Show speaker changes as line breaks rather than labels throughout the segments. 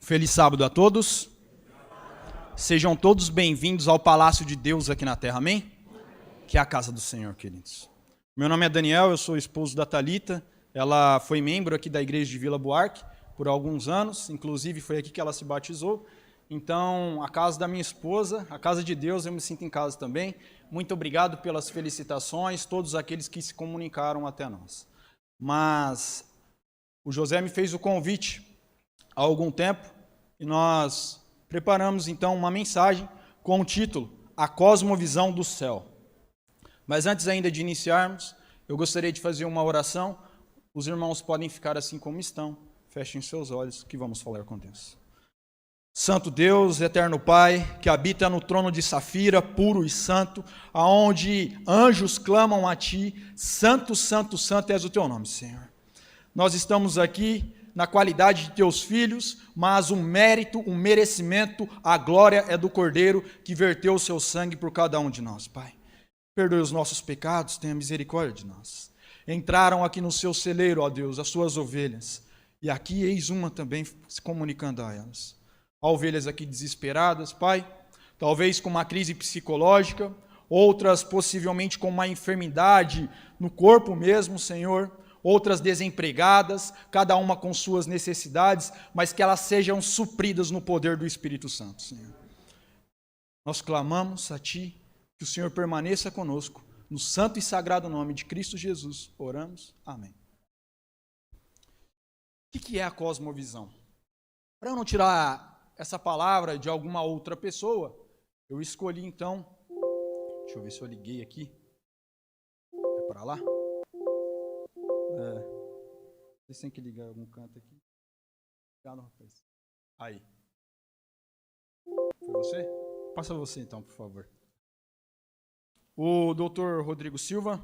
Feliz sábado a todos. Sejam todos bem-vindos ao Palácio de Deus aqui na Terra, amém? Que é a casa do Senhor, queridos. Meu nome é Daniel, eu sou esposo da Thalita. Ela foi membro aqui da igreja de Vila Buarque por alguns anos, inclusive foi aqui que ela se batizou. Então, a casa da minha esposa, a casa de Deus, eu me sinto em casa também. Muito obrigado pelas felicitações, todos aqueles que se comunicaram até nós. Mas o José me fez o convite há algum tempo e nós preparamos então uma mensagem com o título A Cosmovisão do Céu. Mas antes ainda de iniciarmos, eu gostaria de fazer uma oração. Os irmãos podem ficar assim como estão. Fechem seus olhos que vamos falar com Deus. Santo Deus, eterno Pai, que habita no trono de Safira, puro e santo, aonde anjos clamam a Ti, Santo, Santo, Santo és o Teu nome, Senhor. Nós estamos aqui na qualidade de Teus filhos, mas o mérito, o merecimento, a glória é do Cordeiro que verteu o Seu sangue por cada um de nós, Pai. Perdoe os nossos pecados, tenha misericórdia de nós. Entraram aqui no Seu celeiro, ó Deus, as Suas ovelhas, e aqui eis uma também se comunicando a elas. Há ovelhas aqui desesperadas, Pai, talvez com uma crise psicológica, outras possivelmente com uma enfermidade no corpo mesmo, Senhor, outras desempregadas, cada uma com suas necessidades, mas que elas sejam supridas no poder do Espírito Santo, Senhor. Nós clamamos a Ti, que o Senhor permaneça conosco, no santo e sagrado nome de Cristo Jesus, oramos, amém. O que é a cosmovisão? Para eu não tirar essa palavra de alguma outra pessoa, eu escolhi então, deixa eu ver se eu liguei aqui, é para lá? Vocês têm que ligar algum canto aqui. Aí. Foi você? Passa você então, por favor. O doutor Rodrigo Silva,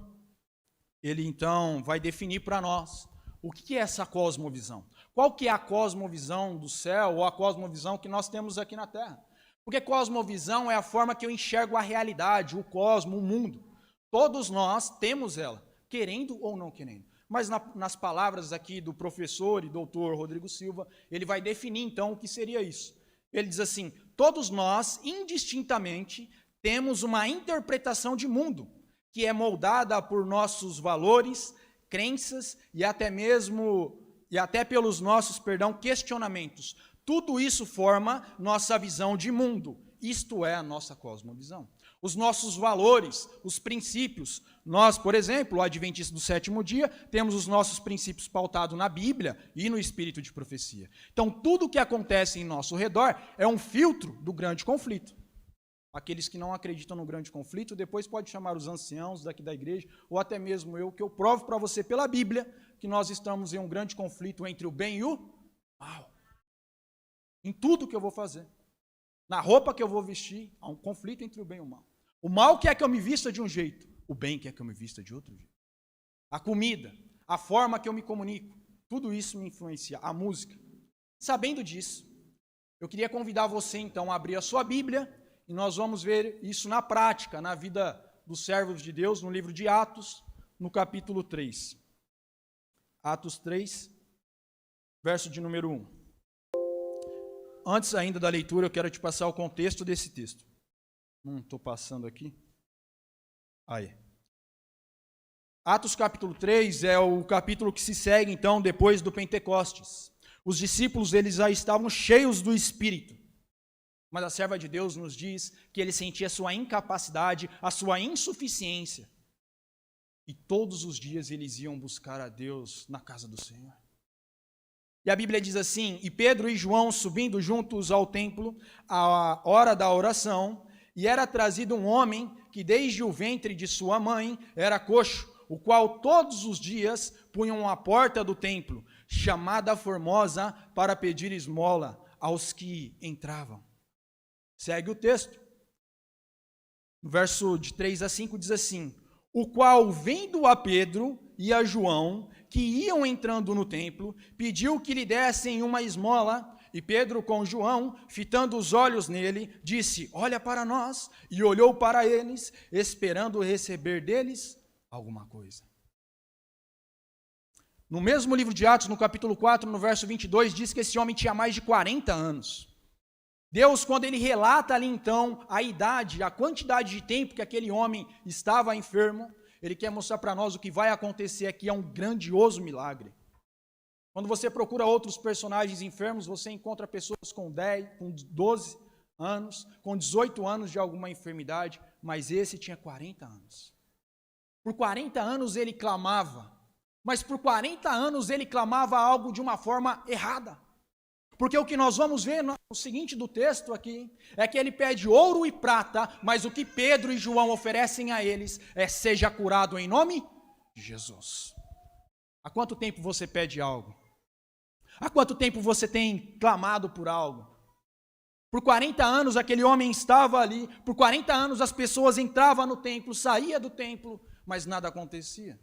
ele então vai definir para nós o que é essa cosmovisão. Qual que é a cosmovisão do céu ou a cosmovisão que nós temos aqui na Terra? Porque cosmovisão é a forma que eu enxergo a realidade, o cosmo, o mundo. Todos nós temos ela, querendo ou não querendo. Mas nas palavras aqui do professor e doutor Rodrigo Silva, ele vai definir então o que seria isso. Ele diz assim, todos nós, indistintamente, temos uma interpretação de mundo, que é moldada por nossos valores, crenças e até pelos nossos, questionamentos. Tudo isso forma nossa visão de mundo, isto é a nossa cosmovisão. Os nossos valores, os princípios, nós, por exemplo, o Adventista do Sétimo Dia, temos os nossos princípios pautados na Bíblia e no Espírito de profecia. Então, tudo o que acontece em nosso redor é um filtro do grande conflito. Aqueles que não acreditam no grande conflito, depois pode chamar os anciãos daqui da igreja, ou até mesmo eu, que eu provo para você pela Bíblia, que nós estamos em um grande conflito entre o bem e o mal. Em tudo que eu vou fazer. Na roupa que eu vou vestir, há um conflito entre o bem e o mal. O mal quer que eu me vista de um jeito, o bem quer que eu me vista de outro jeito. A comida, a forma que eu me comunico, tudo isso me influencia. A música. Sabendo disso, eu queria convidar você então a abrir a sua Bíblia e nós vamos ver isso na prática, na vida dos servos de Deus, no livro de Atos, no capítulo 3. Atos 3, verso de número 1. Antes ainda da leitura, eu quero te passar o contexto desse texto. Não estou passando aqui. Aí. Atos capítulo 3 é o capítulo que se segue, então, depois do Pentecostes. Os discípulos, eles já estavam cheios do Espírito. Mas a serva de Deus nos diz que ele sentia a sua incapacidade, a sua insuficiência. E todos os dias eles iam buscar a Deus na casa do Senhor. E a Bíblia diz assim, e Pedro e João subindo juntos ao templo, à hora da oração, e era trazido um homem que desde o ventre de sua mãe era coxo, o qual todos os dias punham à porta do templo, chamada Formosa, para pedir esmola aos que entravam. Segue o texto. No verso de 3 a 5 diz assim, o qual, vendo a Pedro e a João, que iam entrando no templo, pediu que lhe dessem uma esmola, e Pedro com João, fitando os olhos nele, disse, olha para nós, e olhou para eles, esperando receber deles alguma coisa. No mesmo livro de Atos, no capítulo 4, no verso 22, diz que esse homem tinha mais de 40 anos. Deus, quando ele relata ali então a idade, a quantidade de tempo que aquele homem estava enfermo, ele quer mostrar para nós o que vai acontecer aqui, é um grandioso milagre. Quando você procura outros personagens enfermos, você encontra pessoas com 10, com 12 anos, com 18 anos de alguma enfermidade, mas esse tinha 40 anos. Por 40 anos ele clamava, mas por 40 anos ele clamava algo de uma forma errada. Porque o que nós vamos ver no seguinte do texto aqui, é que ele pede ouro e prata, mas o que Pedro e João oferecem a eles é: seja curado em nome de Jesus. Há quanto tempo você pede algo? Há quanto tempo você tem clamado por algo? Por 40 anos aquele homem estava ali, por 40 anos as pessoas entravam no templo, saíam do templo, mas nada acontecia.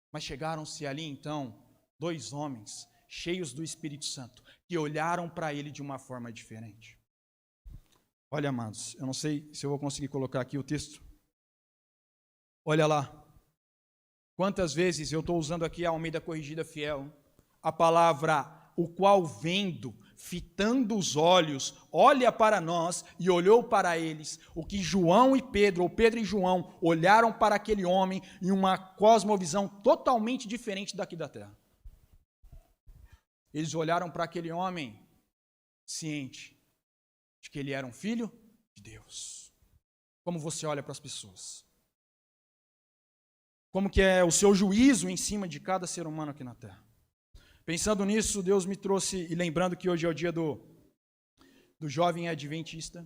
Mas chegaram-se ali então 2 homens cheios do Espírito Santo, que olharam para ele de uma forma diferente. Olha, amados, eu não sei se eu vou conseguir colocar aqui o texto. Olha lá. Quantas vezes eu estou usando aqui a Almeida Corrigida Fiel, a palavra o qual vendo, fitando os olhos, olha para nós e olhou para eles, o que João e Pedro, ou Pedro e João, olharam para aquele homem em uma cosmovisão totalmente diferente daqui da terra. Eles olharam para aquele homem ciente de que ele era um filho de Deus. Como você olha para as pessoas? Como que é o seu juízo em cima de cada ser humano aqui na terra? Pensando nisso, Deus me trouxe, e lembrando que hoje é o dia do jovem adventista.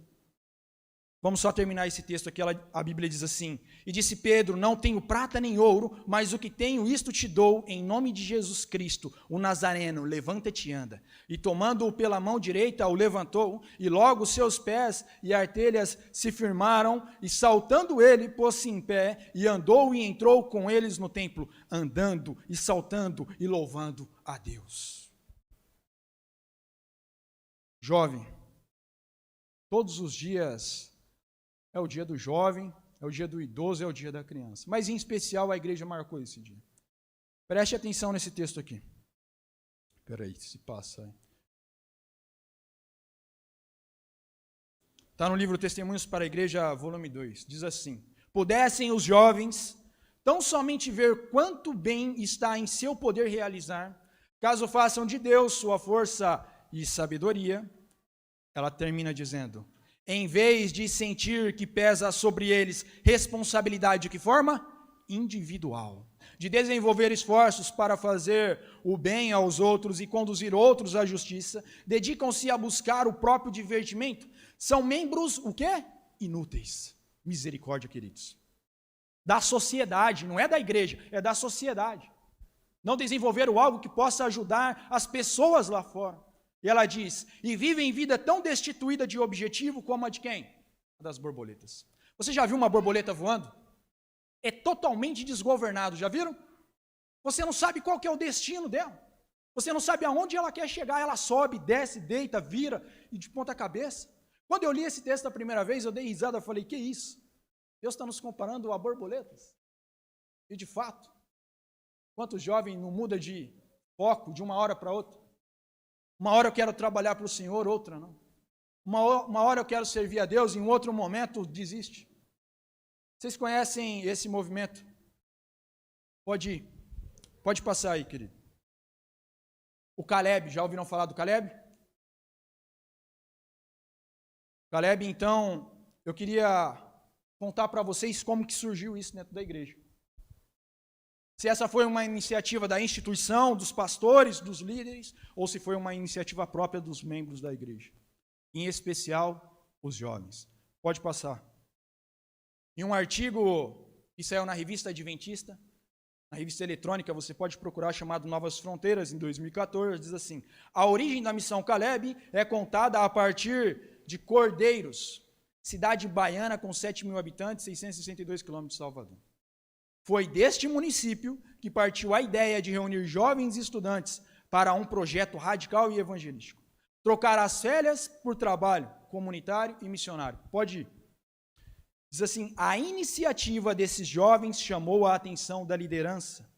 Vamos só terminar esse texto aqui, a Bíblia diz assim: e disse Pedro, não tenho prata nem ouro, mas o que tenho isto te dou, em nome de Jesus Cristo, o Nazareno, levanta-te e anda. E tomando-o pela mão direita, o levantou, e logo seus pés e artelhas se firmaram, e saltando ele, pôs-se em pé, e andou e entrou com eles no templo, andando e saltando e louvando a Deus. Jovem, todos os dias é o dia do jovem, é o dia do idoso, é o dia da criança. Mas em especial a igreja marcou esse dia. Preste atenção nesse texto aqui. Espera aí, se passa aí. Está no livro Testemunhos para a Igreja, volume 2. Diz assim: pudessem os jovens tão somente ver quanto bem está em seu poder realizar, caso façam de Deus sua força e sabedoria. Ela termina dizendo: em vez de sentir que pesa sobre eles responsabilidade de que forma? Individual. De desenvolver esforços para fazer o bem aos outros e conduzir outros à justiça, dedicam-se a buscar o próprio divertimento. São membros, o quê? Inúteis. Misericórdia, queridos. Da sociedade, não é da igreja, é da sociedade. Não desenvolveram algo que possa ajudar as pessoas lá fora. E ela diz, e vivem vida tão destituída de objetivo como a de quem? A das borboletas. Você já viu uma borboleta voando? É totalmente desgovernado, já viram? Você não sabe qual que é o destino dela. Você não sabe aonde ela quer chegar, ela sobe, desce, deita, vira, e de ponta cabeça. Quando eu li esse texto a primeira vez, eu dei risada, eu falei, que isso? Deus está nos comparando a borboletas? E de fato, quantos jovens não muda de foco de uma hora para outra? Uma hora eu quero trabalhar para o Senhor, outra não. Uma hora eu quero servir a Deus, em outro momento desiste. Vocês conhecem esse movimento? Pode ir. Pode passar aí, querido. O Caleb, já ouviram falar do Caleb? Caleb, então, eu queria contar para vocês como que surgiu isso dentro da igreja. Se essa foi uma iniciativa da instituição, dos pastores, dos líderes, ou se foi uma iniciativa própria dos membros da igreja. Em especial, os jovens. Pode passar. Em um artigo que saiu na revista Adventista, na revista eletrônica, você pode procurar, chamado Novas Fronteiras, em 2014, diz assim: a origem da missão Caleb é contada a partir de Cordeiros, cidade baiana com 7.000 habitantes, 662 quilômetros de Salvador. Foi deste município que partiu a ideia de reunir jovens estudantes para um projeto radical e evangelístico. Trocar as férias por trabalho comunitário e missionário. Pode ir. Diz assim, a iniciativa desses jovens chamou a atenção da liderança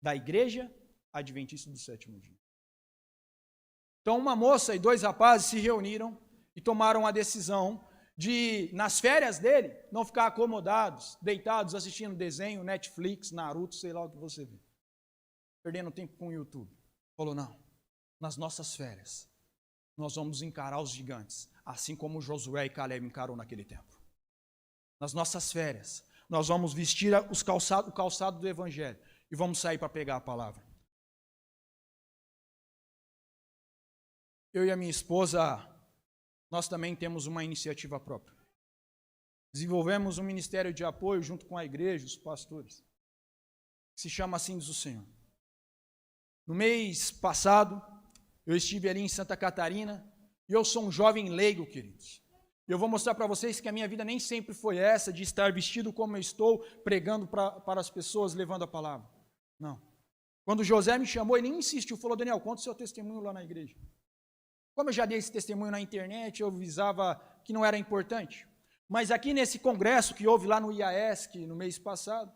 da Igreja Adventista do Sétimo Dia. Então, uma moça e 2 rapazes se reuniram e tomaram a decisão de, nas férias dele, não ficar acomodados, deitados, assistindo desenho, Netflix, Naruto, sei lá o que você vê. Perdendo tempo com o YouTube. Falou, não, nas nossas férias, nós vamos encarar os gigantes, assim como Josué e Caleb encarou naquele tempo. Nas nossas férias, nós vamos vestir o calçado do Evangelho e vamos sair para pegar a palavra. Eu e a minha esposa, nós também temos uma iniciativa própria. Desenvolvemos um ministério de apoio junto com a igreja, os pastores. Se chama Assim Diz o Senhor. No mês passado, eu estive ali em Santa Catarina e eu sou um jovem leigo, queridos. E eu vou mostrar para vocês que a minha vida nem sempre foi essa, de estar vestido como eu estou, pregando para as pessoas, levando a palavra. Não. Quando José me chamou, ele nem insistiu, falou, Daniel, conta o seu testemunho lá na igreja. Como eu já dei esse testemunho na internet, eu avisava que não era importante. Mas aqui nesse congresso que houve lá no IAESC no mês passado,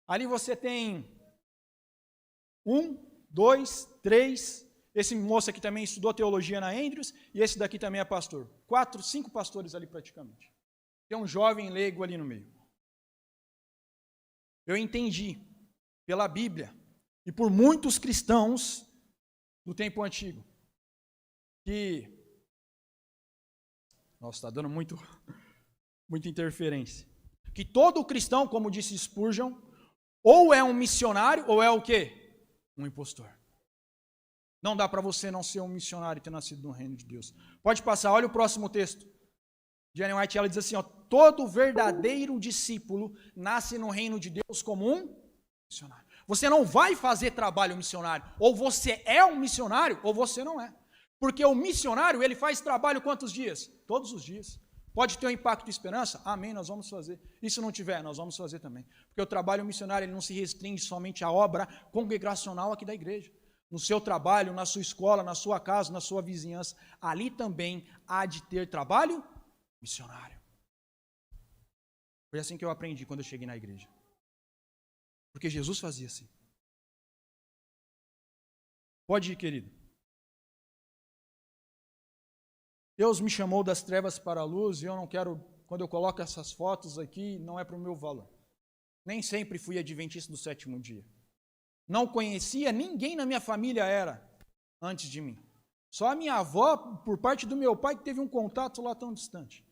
ali você tem 1, 2, 3, esse moço aqui também estudou teologia na Andrews, e esse daqui também é pastor. 4, 5 pastores ali praticamente. Tem um jovem leigo ali no meio. Eu entendi, pela Bíblia, e por muitos cristãos do tempo antigo, que, nossa, está dando muita interferência, que todo cristão, como disse Spurgeon, ou é um missionário, ou é o quê? Um impostor. Não dá para você não ser um missionário e ter nascido no reino de Deus. Pode passar, olha o próximo texto. Ellen White, ela diz assim, ó, todo verdadeiro discípulo nasce no reino de Deus como um missionário. Você não vai fazer trabalho missionário, ou você é um missionário, ou você não é. Porque o missionário, ele faz trabalho quantos dias? Todos os dias. Pode ter um impacto de esperança? Amém, nós vamos fazer. E se não tiver, nós vamos fazer também. Porque o trabalho missionário, ele não se restringe somente à obra congregacional aqui da igreja. No seu trabalho, na sua escola, na sua casa, na sua vizinhança, ali também há de ter trabalho missionário. Foi assim que eu aprendi quando eu cheguei na igreja. Porque Jesus fazia assim. Pode ir, querido. Deus me chamou das trevas para a luz e eu não quero, quando eu coloco essas fotos aqui, não é para o meu valor. Nem sempre fui adventista do sétimo dia. Não conhecia, ninguém na minha família era antes de mim. Só a minha avó, por parte do meu pai, que teve um contato lá tão distante.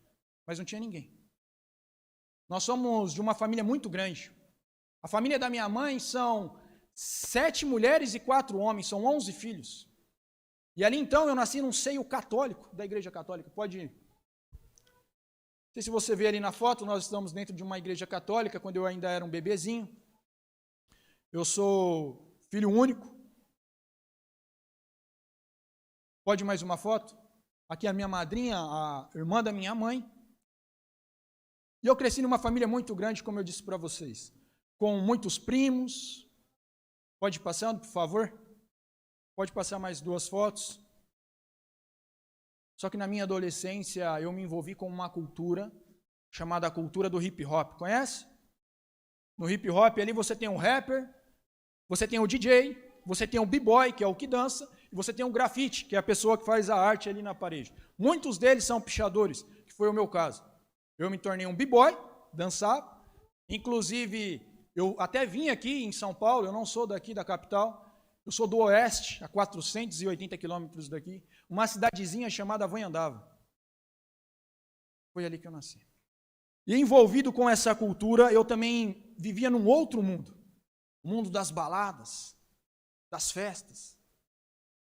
Mas não tinha ninguém. Nós somos de uma família muito grande. A família da minha mãe são 7 mulheres e 4 homens, são 11 filhos. E ali então eu nasci num seio católico, da igreja católica, pode ir. Não sei se você vê ali na foto, nós estamos dentro de uma igreja católica, quando eu ainda era um bebezinho. Eu sou filho único. Pode mais uma foto? Aqui a minha madrinha, a irmã da minha mãe. E eu cresci numa família muito grande, como eu disse para vocês, com muitos primos. Pode ir passando, por favor? Pode passar mais 2 fotos. Só que na minha adolescência eu me envolvi com uma cultura chamada cultura do hip hop. Conhece? No hip hop ali você tem um rapper, você tem o DJ, você tem o b-boy, que é o que dança, e você tem o grafite, que é a pessoa que faz a arte ali na parede. Muitos deles são pichadores, que foi o meu caso. Eu me tornei um b-boy, dançava. Inclusive, eu até vim aqui em São Paulo, eu não sou daqui da capital. Eu sou do oeste, a 480 quilômetros daqui, uma cidadezinha chamada Vanhandava. Foi ali que eu nasci. E envolvido com essa cultura, eu também vivia num outro mundo. O mundo das baladas, das festas,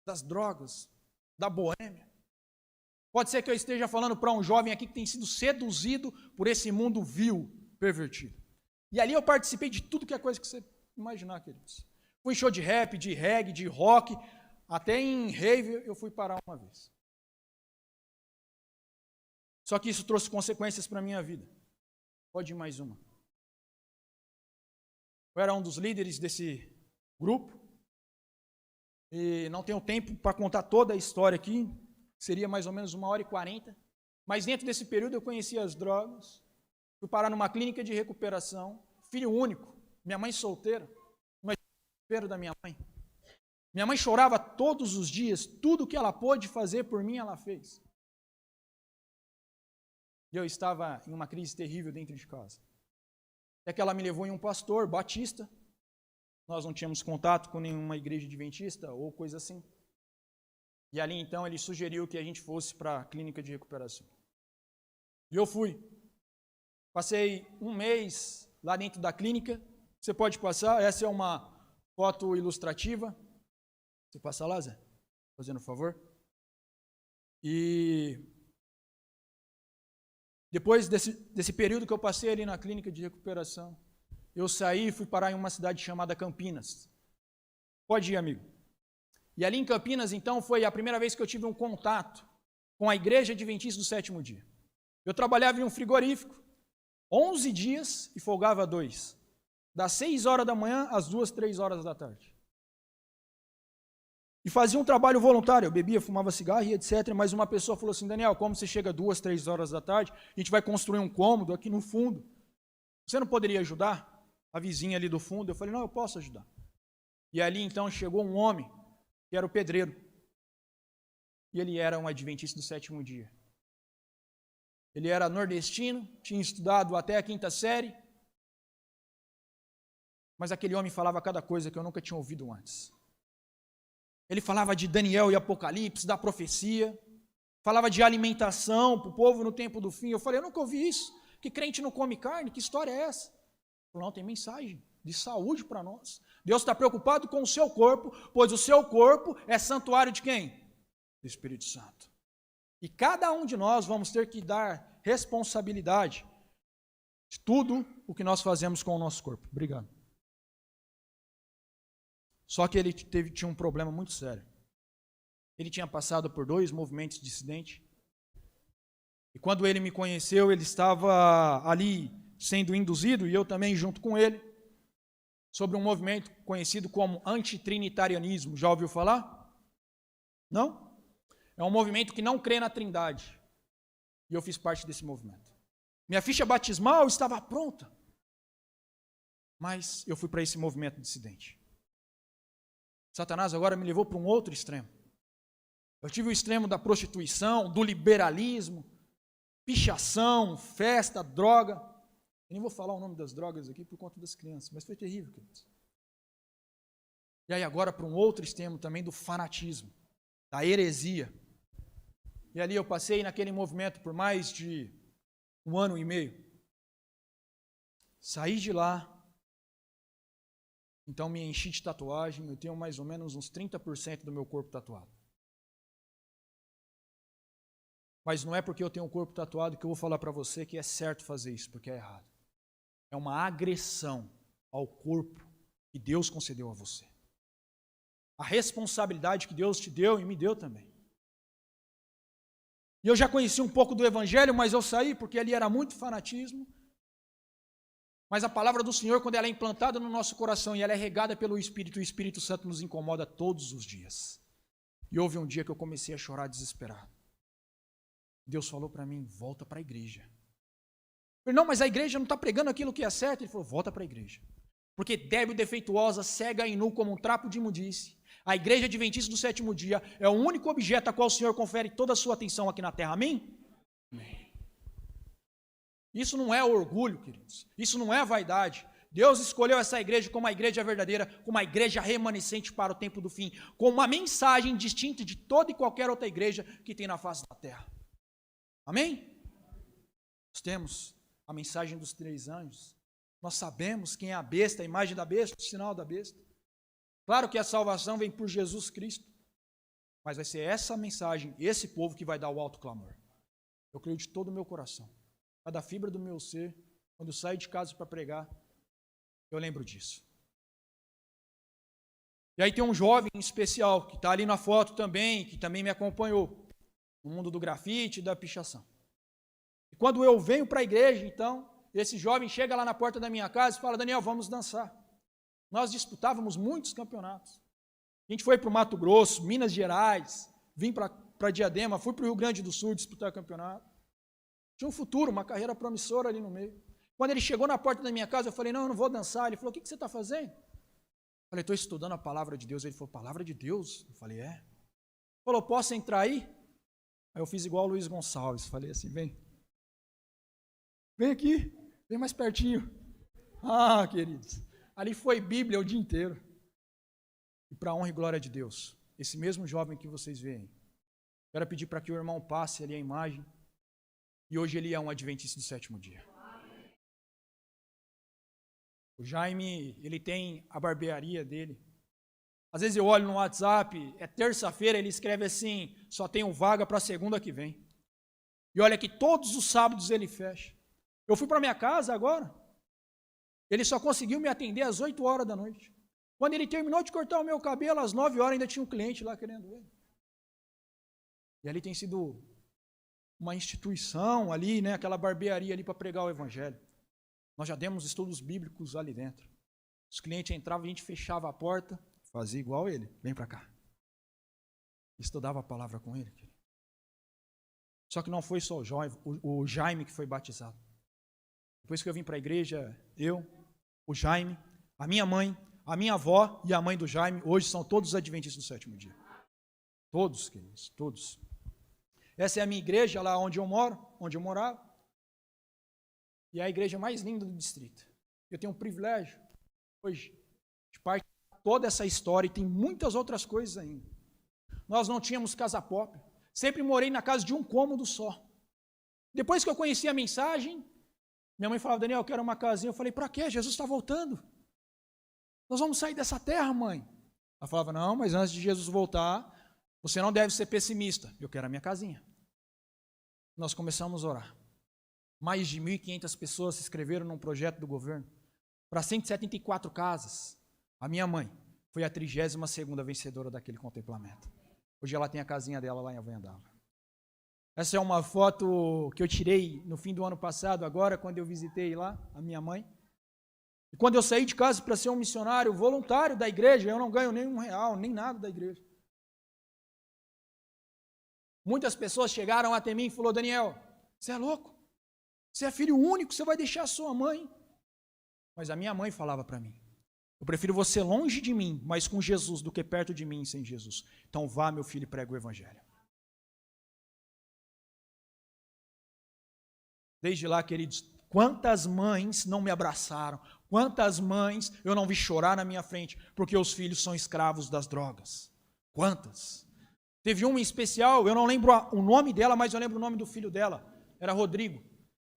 das drogas, da boêmia. Pode ser que eu esteja falando para um jovem aqui que tem sido seduzido por esse mundo vil, pervertido. E ali eu participei de tudo que é coisa que você imaginar, queridos. Fui em show de rap, de reggae, de rock, até em rave eu fui parar uma vez. Só que isso trouxe consequências para a minha vida. Pode ir mais uma. Eu era um dos líderes desse grupo, e não tenho tempo para contar toda a história aqui, seria mais ou menos 1h40, mas dentro desse período eu conheci as drogas, fui parar numa clínica de recuperação, filho único, minha mãe solteira. desespero da minha mãe. Minha mãe chorava todos os dias, tudo que ela pôde fazer por mim, ela fez. E eu estava em uma crise terrível dentro de casa. Até que ela me levou em um pastor batista. Nós não tínhamos contato com nenhuma igreja adventista ou coisa assim. E ali então ele sugeriu que a gente fosse para a clínica de recuperação. E eu fui. Passei um mês lá dentro da clínica. Você pode passar, essa é uma foto ilustrativa. Você passa lá, Zé? Fazendo um favor. E depois desse período que eu passei ali na clínica de recuperação, eu saí e fui parar em uma cidade chamada Campinas. Pode ir, amigo. E ali em Campinas, então, foi a primeira vez que eu tive um contato com a Igreja Adventista do Sétimo Dia. Eu trabalhava em um frigorífico, 11 dias e folgava 2. Das 6 horas da manhã às 2, 3 horas da tarde. E fazia um trabalho voluntário, eu bebia, fumava cigarro e etc. Mas uma pessoa falou assim, Daniel, como você chega 2, 3 horas da tarde, a gente vai construir um cômodo aqui no fundo. Você não poderia ajudar? A vizinha ali do fundo. Eu falei, não, eu posso ajudar. E ali então chegou um homem, que era o pedreiro. E ele era um adventista do sétimo dia. Ele era nordestino, tinha estudado até a 5ª série. Mas aquele homem falava cada coisa que eu nunca tinha ouvido antes. Ele falava de Daniel e Apocalipse, da profecia, falava de alimentação para o povo no tempo do fim. Eu falei, eu nunca ouvi isso, que crente não come carne, que história é essa? Ele falou, não, tem mensagem de saúde para nós. Deus está preocupado com o seu corpo, pois o seu corpo é santuário de quem? Do Espírito Santo. E cada um de nós vamos ter que dar responsabilidade de tudo o que nós fazemos com o nosso corpo. Obrigado. Só que ele tinha um problema muito sério. Ele tinha passado por 2 movimentos dissidentes. E quando ele me conheceu, ele estava ali sendo induzido, e eu também junto com ele, sobre um movimento conhecido como antitrinitarianismo. Já ouviu falar? Não? É um movimento que não crê na Trindade. E eu fiz parte desse movimento. Minha ficha batismal estava pronta. Mas eu fui para esse movimento dissidente. Satanás agora me levou para um outro extremo. Eu tive o extremo da prostituição, do liberalismo, pichação, festa, droga. Eu nem vou falar o nome das drogas aqui por conta das crianças, mas foi terrível, queridos. E aí agora para um outro extremo também do fanatismo, da heresia. E ali eu passei naquele movimento por mais de 1 ano e meio. Saí de lá. Então me enchi de tatuagem, eu tenho mais ou menos uns 30% do meu corpo tatuado. Mas não é porque eu tenho o corpo tatuado que eu vou falar para você que é certo fazer isso, porque é errado. É uma agressão ao corpo que Deus concedeu a você. A responsabilidade que Deus te deu e me deu também. E eu já conheci um pouco do Evangelho, mas eu saí porque ali era muito fanatismo. Mas a palavra do Senhor, quando ela é implantada no nosso coração e ela é regada pelo Espírito, o Espírito Santo nos incomoda todos os dias. E houve um dia que eu comecei a chorar desesperado. Deus falou para mim, volta para a igreja. Eu falei, não, mas a igreja não está pregando aquilo que é certo. Ele falou, volta para a igreja. Porque débil, defeituosa, cega e nu como um trapo de imundície. A igreja adventista do sétimo dia é o único objeto a qual o Senhor confere toda a sua atenção aqui na terra. Amém? Amém. Isso não é orgulho, queridos. Isso não é vaidade. Deus escolheu essa igreja como a igreja verdadeira, como a igreja remanescente para o tempo do fim, com uma mensagem distinta de toda e qualquer outra igreja que tem na face da terra. Amém? Nós temos a mensagem dos 3 anjos. Nós sabemos quem é a besta, a imagem da besta, o sinal da besta. Claro que a salvação vem por Jesus Cristo, mas vai ser essa mensagem, esse povo que vai dar o alto clamor. Eu creio de todo o meu coração. Cada fibra do meu ser, quando eu saio de casa para pregar, eu lembro disso. E aí tem um jovem especial, que está ali na foto também, que também me acompanhou, no mundo do grafite e da pichação. E quando eu venho para a igreja, então, esse jovem chega lá na porta da minha casa e fala, Daniel, vamos dançar. Nós disputávamos muitos campeonatos. A gente foi para o Mato Grosso, Minas Gerais, vim para Diadema, fui para o Rio Grande do Sul disputar campeonato. Tinha um futuro, uma carreira promissora ali no meio. Quando ele chegou na porta da minha casa, eu falei, não, eu não vou dançar. Ele falou, o que você está fazendo? Eu Falei, estou estudando a palavra de Deus. Ele falou, palavra de Deus? Eu falei, é. Falou, posso entrar aí? Aí eu fiz igual o Luiz Gonçalves. Falei assim, vem aqui, vem mais pertinho. Ah, queridos, ali foi Bíblia o dia inteiro. E para a honra e glória de Deus, esse mesmo jovem que vocês veem, quero pedir para que o irmão passe ali a imagem. E hoje ele é um adventista do sétimo dia. O Jaime, ele tem a barbearia dele. Às vezes eu olho no WhatsApp, é terça-feira, ele escreve assim, só tenho vaga para segunda que vem. E olha que todos os sábados ele fecha. Eu fui para minha casa agora, ele só conseguiu me atender às 8 horas da noite. Quando ele terminou de cortar o meu cabelo, às 9 horas ainda tinha um cliente lá querendo ele. E ali tem sido uma instituição ali, né, aquela barbearia ali para pregar o evangelho. Nós já demos estudos bíblicos ali dentro. Os clientes entravam, a gente fechava a porta, fazia igual ele, vem para cá. Estudava a palavra com ele. Só que não foi só o Jaime que foi batizado. Depois que eu vim para a igreja, eu, o Jaime, a minha mãe, a minha avó e a mãe do Jaime, hoje são todos os adventistas do sétimo dia. Todos, queridos, todos. Essa é a minha igreja, lá onde eu moro, onde eu morava. E é a igreja mais linda do distrito. Eu tenho o privilégio, hoje, de partilhar toda essa história, e tem muitas outras coisas ainda. Nós não tínhamos casa própria. Sempre morei na casa de um cômodo só. Depois que eu conheci a mensagem, minha mãe falava, Daniel, eu quero uma casinha. Eu falei, para quê? Jesus está voltando. Nós vamos sair dessa terra, mãe. Ela falava, não, mas antes de Jesus voltar, você não deve ser pessimista. Eu quero a minha casinha. Nós começamos a orar. Mais de 1.500 pessoas se inscreveram num projeto do governo para 174 casas. A minha mãe foi a 32ª vencedora daquele contemplamento. Hoje ela tem a casinha dela lá em Avanhandava. Essa é uma foto que eu tirei no fim do ano passado, agora, quando eu visitei lá a minha mãe. E quando eu saí de casa para ser um missionário voluntário da igreja, eu não ganho nem R$1, nem nada da igreja. Muitas pessoas chegaram até mim e falaram, Daniel, você é louco? Você é filho único, você vai deixar a sua mãe. Mas a minha mãe falava para mim, eu prefiro você longe de mim, mas com Jesus, do que perto de mim sem Jesus. Então vá, meu filho, e prega o evangelho. Desde lá, queridos, quantas mães não me abraçaram, quantas mães eu não vi chorar na minha frente, porque os filhos são escravos das drogas. Quantas? Teve uma em especial, eu não lembro o nome dela, mas eu lembro o nome do filho dela, era Rodrigo.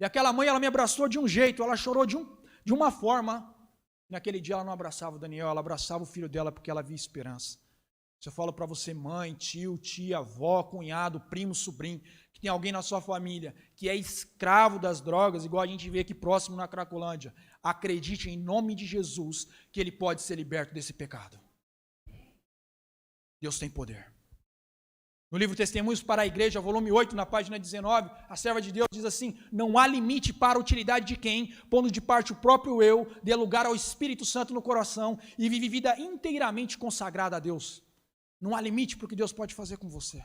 E aquela mãe, ela me abraçou de um jeito, ela chorou de uma forma. Naquele dia ela não abraçava o Daniel, ela abraçava o filho dela porque ela via esperança. Se eu falo para você, mãe, tio, tia, avó, cunhado, primo, sobrinho, que tem alguém na sua família que é escravo das drogas, igual a gente vê aqui próximo na Cracolândia, acredite em nome de Jesus que ele pode ser liberto desse pecado. Deus tem poder. No livro Testemunhos para a Igreja, volume 8, na página 19, a serva de Deus diz assim, não há limite para a utilidade de quem, pondo de parte o próprio eu, dê lugar ao Espírito Santo no coração e vive vida inteiramente consagrada a Deus. Não há limite para o que Deus pode fazer com você.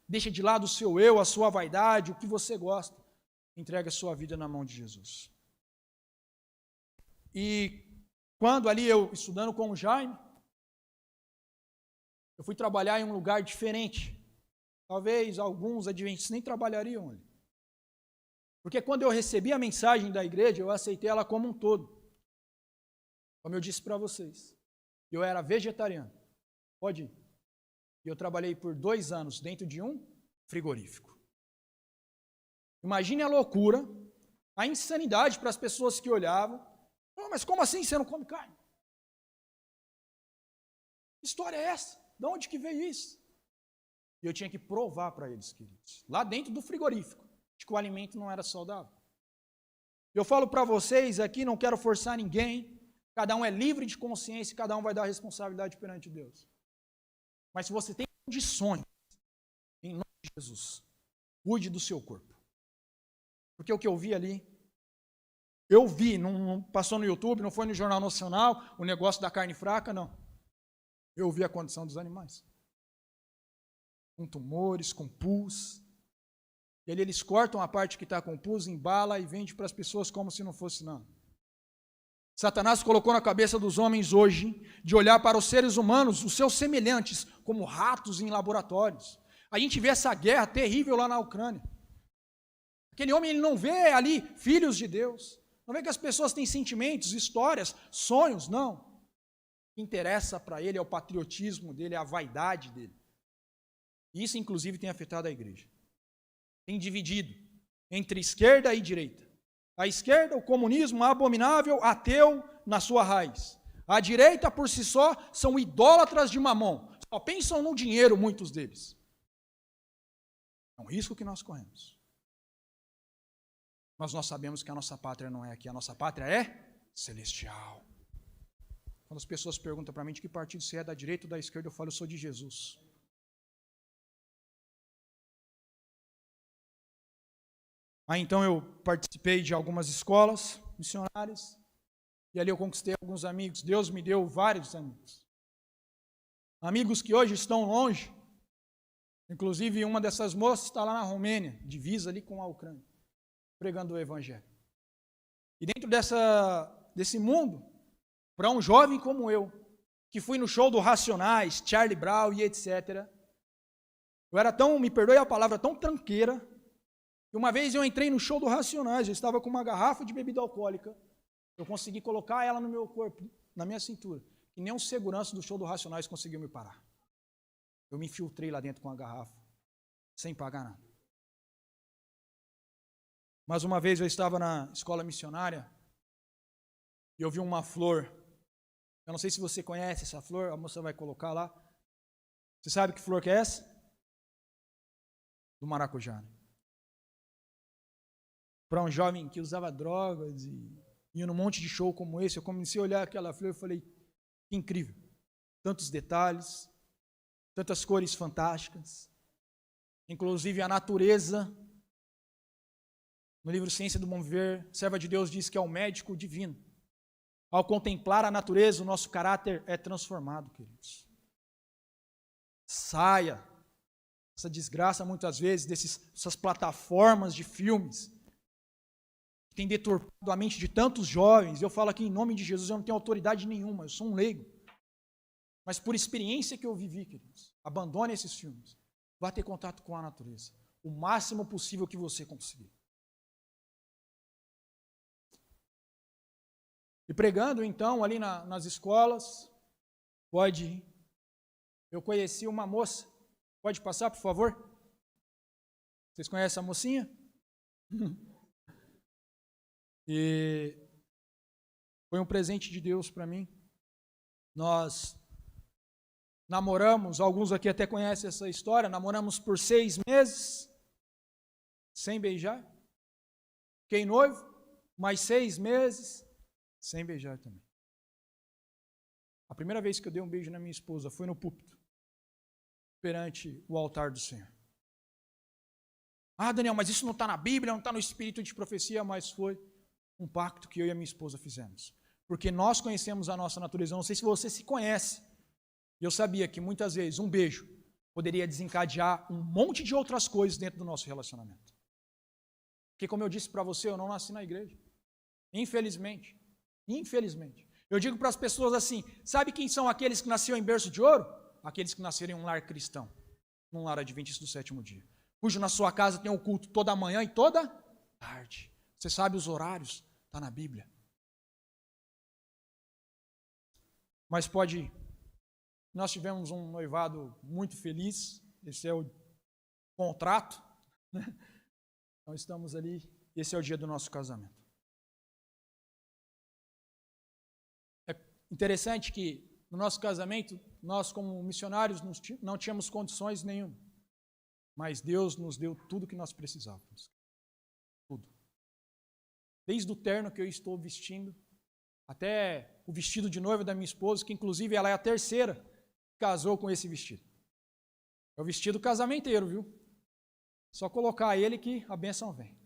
Deixa de lado o seu eu, a sua vaidade, o que você gosta. Entrega a sua vida na mão de Jesus. E quando ali eu, estudando com o Jaime, eu fui trabalhar em um lugar diferente. Talvez alguns adventistas nem trabalhariam ali. Porque quando eu recebi a mensagem da igreja, eu aceitei ela como um todo. Como eu disse para vocês, eu era vegetariano. Pode ir. E eu trabalhei por 2 anos dentro de um frigorífico. Imagine a loucura, a insanidade para as pessoas que olhavam. Oh, mas como assim você não come carne? Que história é essa? De onde que veio isso? E eu tinha que provar para eles, queridos, lá dentro do frigorífico, de que o alimento não era saudável. Eu falo para vocês aqui, não quero forçar ninguém, cada um é livre de consciência, cada um vai dar a responsabilidade perante Deus. Mas se você tem condições, em nome de Jesus, cuide do seu corpo. Porque o que eu vi ali, eu vi, não passou no YouTube, não foi no Jornal Nacional, o negócio da carne fraca, não. Eu vi a condição dos animais. Com tumores, com pus. E ali eles cortam a parte que está com pus, embala e vende para as pessoas como se não fosse nada. Satanás colocou na cabeça dos homens hoje de olhar para os seres humanos, os seus semelhantes, como ratos em laboratórios. A gente vê essa guerra terrível lá na Ucrânia. Aquele homem, ele não vê ali filhos de Deus, não vê que as pessoas têm sentimentos, histórias, sonhos, não. O que interessa para ele é o patriotismo dele, é a vaidade dele. E isso, inclusive, tem afetado a igreja. Tem dividido entre esquerda e direita. A esquerda, o comunismo abominável, ateu na sua raiz. A direita, por si só, são idólatras de mamão. Só pensam no dinheiro, muitos deles. É um risco que nós corremos. Mas nós sabemos que a nossa pátria não é aqui, a nossa pátria é celestial. Quando as pessoas perguntam para mim de que partido você é, da direita ou da esquerda, eu falo, eu sou de Jesus. Aí então eu participei de algumas escolas missionárias, e ali eu conquistei alguns amigos. Deus me deu vários amigos. Amigos que hoje estão longe. Inclusive uma dessas moças está lá na Romênia, divisa ali com a Ucrânia, pregando o Evangelho. E dentro desse mundo, para um jovem como eu, que fui no show do Racionais, Charlie Brown e etc., eu era tão, me perdoe a palavra, tão tranqueira, que uma vez eu entrei no show do Racionais, eu estava com uma garrafa de bebida alcoólica, eu consegui colocar ela no meu corpo, na minha cintura, e nem um segurança do show do Racionais conseguiu me parar. Eu me infiltrei lá dentro com a garrafa, sem pagar nada. Mas uma vez eu estava na escola missionária, e eu vi uma flor. Eu não sei se você conhece essa flor, a moça vai colocar lá. Você sabe que flor que é essa? Do maracujá. Para um jovem que usava drogas e ia num monte de show como esse, eu comecei a olhar aquela flor e falei, que incrível. Tantos detalhes, tantas cores fantásticas, inclusive a natureza. No livro Ciência do Bom Viver, a serva de Deus diz que é o médico divino. Ao contemplar a natureza, o nosso caráter é transformado, queridos. Saia essa desgraça, muitas vezes, dessas plataformas de filmes que tem deturpado a mente de tantos jovens. Eu falo aqui em nome de Jesus, eu não tenho autoridade nenhuma, eu sou um leigo. Mas por experiência que eu vivi, queridos, abandone esses filmes. Vá ter contato com a natureza, o máximo possível que você conseguir. E pregando, então, ali nas escolas, eu conheci uma moça, pode passar, por favor? Vocês conhecem a mocinha? E foi um presente de Deus para mim. Nós namoramos, alguns aqui até conhecem essa história, namoramos por 6 meses, sem beijar. Fiquei noivo, mais 6 meses, sem beijar também. A primeira vez que eu dei um beijo na minha esposa foi no púlpito, perante o altar do Senhor. Ah, Daniel, mas isso não está na Bíblia, não está no espírito de profecia, mas foi um pacto que eu e a minha esposa fizemos. Porque nós conhecemos a nossa natureza. Eu não sei se você se conhece. E eu sabia que muitas vezes um beijo poderia desencadear um monte de outras coisas dentro do nosso relacionamento. Porque, como eu disse para você, eu não nasci na igreja. Infelizmente. Eu digo para as pessoas assim, sabe quem são aqueles que nasceram em berço de ouro? Aqueles que nasceram em um lar cristão, num lar adventista do 7º dia, cujo na sua casa tem um culto toda manhã e toda tarde. Você sabe os horários, está na Bíblia. Mas nós tivemos um noivado muito feliz, esse é o contrato, né? Então estamos ali, esse é o dia do nosso casamento. Interessante que no nosso casamento, nós como missionários não tínhamos condições nenhuma, mas Deus nos deu tudo que nós precisávamos. Tudo. Desde o terno que eu estou vestindo, até o vestido de noiva da minha esposa, que inclusive ela é a terceira que casou com esse vestido. É o vestido casamenteiro, viu? Só colocar ele que a bênção vem.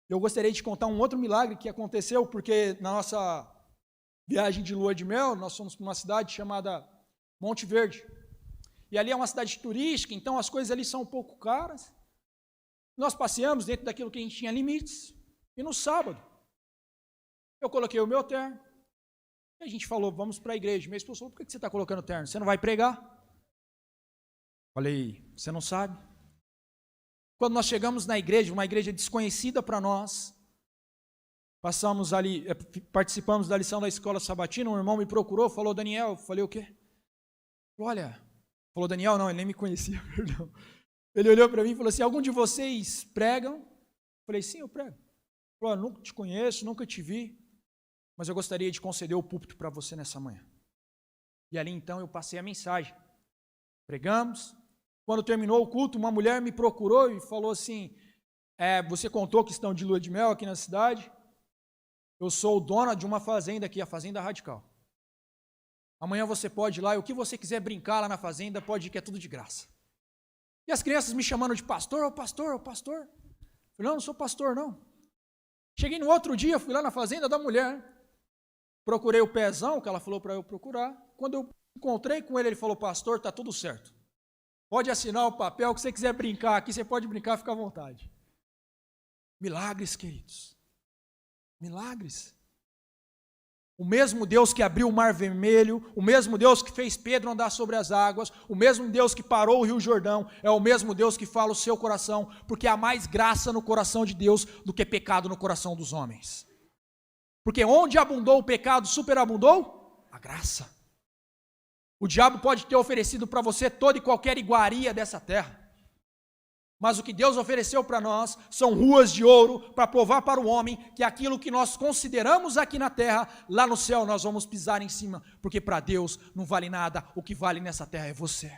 Eu gostaria de contar um outro milagre que aconteceu, porque na nossa viagem de lua de mel, nós fomos para uma cidade chamada Monte Verde. E ali é uma cidade turística, então as coisas ali são um pouco caras. Nós passeamos dentro daquilo que a gente tinha limites. E no sábado, Eu coloquei o meu terno. E a gente falou, vamos para a igreja. Minha esposa falou, por que você está colocando terno? Você não vai pregar? Falei, você não sabe? Quando nós chegamos na igreja, uma igreja desconhecida para nós, passamos ali, participamos da lição da escola sabatina, um irmão me procurou, falou, Daniel, eu falei, o quê? Olha, falou Daniel, não, ele nem me conhecia, perdão. Ele olhou para mim e falou assim, algum de vocês pregam? Eu falei, sim, eu prego. Ele falou, nunca te conheço, nunca te vi, mas eu gostaria de conceder o púlpito para você nessa manhã. E ali então eu passei a mensagem. Pregamos. Quando terminou o culto, uma mulher me procurou e falou assim, você contou que estão de lua de mel aqui na cidade? Eu sou dona de uma fazenda aqui, a Fazenda Radical. Amanhã você pode ir lá e o que você quiser brincar lá na fazenda, pode ir, que é tudo de graça. E as crianças me chamando de pastor, ô pastor, ô pastor. Eu falei, não sou pastor não. Cheguei no outro dia, fui lá na fazenda da mulher, procurei o pezão que ela falou para eu procurar. Quando eu encontrei com ele, ele falou, pastor, está tudo certo. Pode assinar o papel, que você quiser brincar aqui, você pode brincar, fica à vontade. Milagres, queridos. Milagres. O mesmo Deus que abriu o mar vermelho, o mesmo Deus que fez Pedro andar sobre as águas, o mesmo Deus que parou o rio Jordão, é o mesmo Deus que fala o seu coração, porque há mais graça no coração de Deus do que pecado no coração dos homens. Porque onde abundou o pecado, superabundou a graça. O diabo pode ter oferecido para você toda e qualquer iguaria dessa terra. Mas o que Deus ofereceu para nós são ruas de ouro para provar para o homem que aquilo que nós consideramos aqui na terra, lá no céu nós vamos pisar em cima, porque para Deus não vale nada, o que vale nessa terra é você.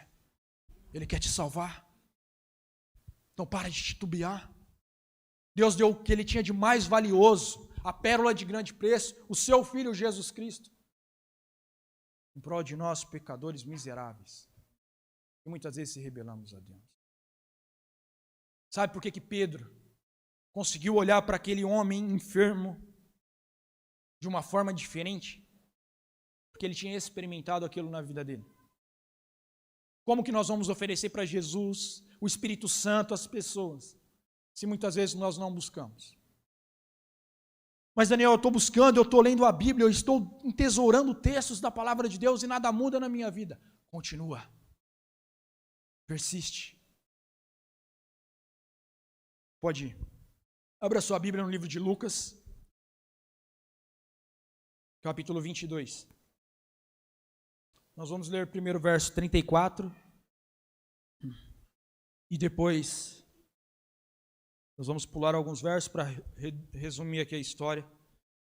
Ele quer te salvar. Então para de titubear. Deus deu o que Ele tinha de mais valioso, a pérola de grande preço, o seu Filho Jesus Cristo, em prol de nós pecadores miseráveis, e muitas vezes se rebelamos a Deus. Sabe por que Pedro conseguiu olhar para aquele homem enfermo de uma forma diferente? Porque ele tinha experimentado aquilo na vida dele. Como que nós vamos oferecer para Jesus, o Espírito Santo, às pessoas, se muitas vezes nós não buscamos? Mas Daniel, eu estou buscando, eu estou lendo a Bíblia, eu estou entesourando textos da palavra de Deus e nada muda na minha vida. Continua. Persiste. Pode ir. Abra sua Bíblia no livro de Lucas, capítulo 22. Nós vamos ler primeiro o verso 34 e depois nós vamos pular alguns versos para resumir aqui a história.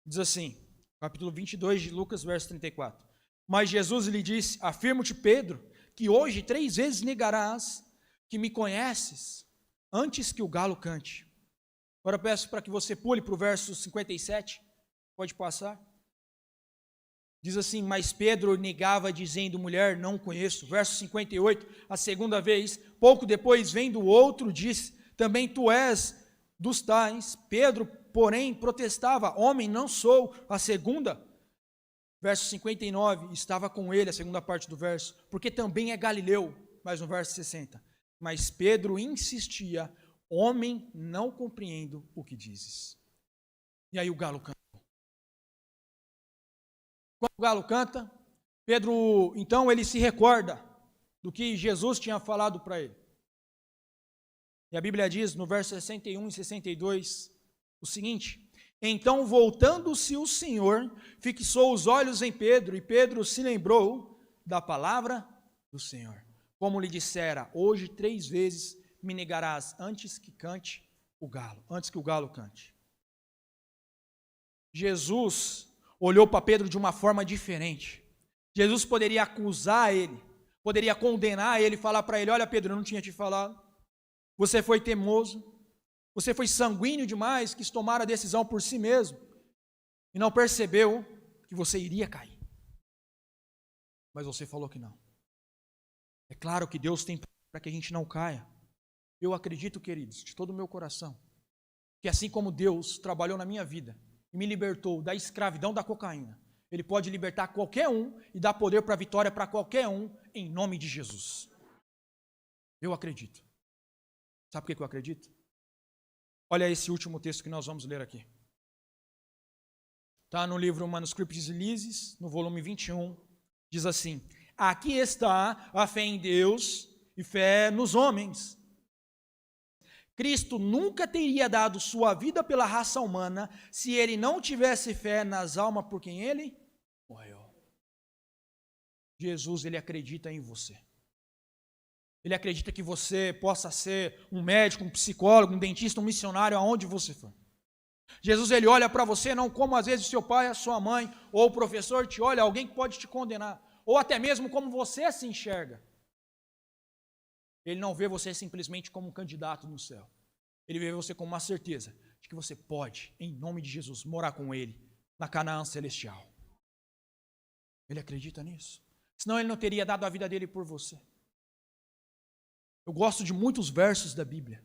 Diz assim, capítulo 22 de Lucas, verso 34. Mas Jesus lhe disse, afirmo-te, Pedro, que hoje 3 vezes negarás que me conheces, antes que o galo cante. Agora eu peço para que você pule para o verso 57, pode passar. Diz assim, mas Pedro negava dizendo, mulher, não conheço. Verso 58, a segunda vez, pouco depois vendo o outro, disse, também tu és dos tais. Pedro, porém, protestava, homem, não sou. A segunda, verso 59, estava com ele, a segunda parte do verso, porque também é Galileu, mais no verso 60. Mas Pedro insistia, homem, não compreendo o que dizes. E aí o galo canta. Quando o galo canta, Pedro, então, ele se recorda do que Jesus tinha falado para ele. E a Bíblia diz, no verso 61 e 62, o seguinte, então, voltando-se o Senhor, fixou os olhos em Pedro, e Pedro se lembrou da palavra do Senhor. Como lhe dissera, hoje 3 vezes me negarás antes que cante o galo, antes que o galo cante. Jesus olhou para Pedro de uma forma diferente. Jesus poderia acusar ele, poderia condenar ele, falar para ele, olha Pedro, eu não tinha te falado, você foi teimoso, você foi sanguíneo demais, quis tomar a decisão por si mesmo, e não percebeu que você iria cair. Mas você falou que não. É claro que Deus tem para que a gente não caia. Eu acredito, queridos, de todo o meu coração, que assim como Deus trabalhou na minha vida e me libertou da escravidão da cocaína, Ele pode libertar qualquer um e dar poder para a vitória para qualquer um, em nome de Jesus. Eu acredito. Sabe por que eu acredito? Olha esse último texto que nós vamos ler aqui. Está no livro Manuscriptus Elisis, no volume 21, diz assim: aqui está a fé em Deus e fé nos homens. Cristo nunca teria dado sua vida pela raça humana se ele não tivesse fé nas almas por quem ele morreu. Jesus, ele acredita em você. Ele acredita que você possa ser um médico, um psicólogo, um dentista, um missionário, aonde você for. Jesus, ele olha para você não como às vezes seu pai, a sua mãe, ou o professor te olha, alguém que pode te condenar, ou até mesmo como você se enxerga. Ele não vê você simplesmente como um candidato no céu. Ele vê você com uma certeza de que você pode, em nome de Jesus, morar com ele na Canaã celestial. Ele acredita nisso. Senão ele não teria dado a vida dele por você. Eu gosto de muitos versos da Bíblia,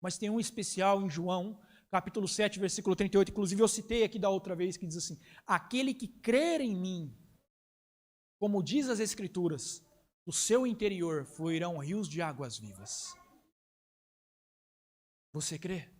mas tem um especial em João, capítulo 7, versículo 38, inclusive eu citei aqui da outra vez, que diz assim: aquele que crer em mim, como diz as Escrituras, do seu interior fluirão rios de águas vivas. Você crê?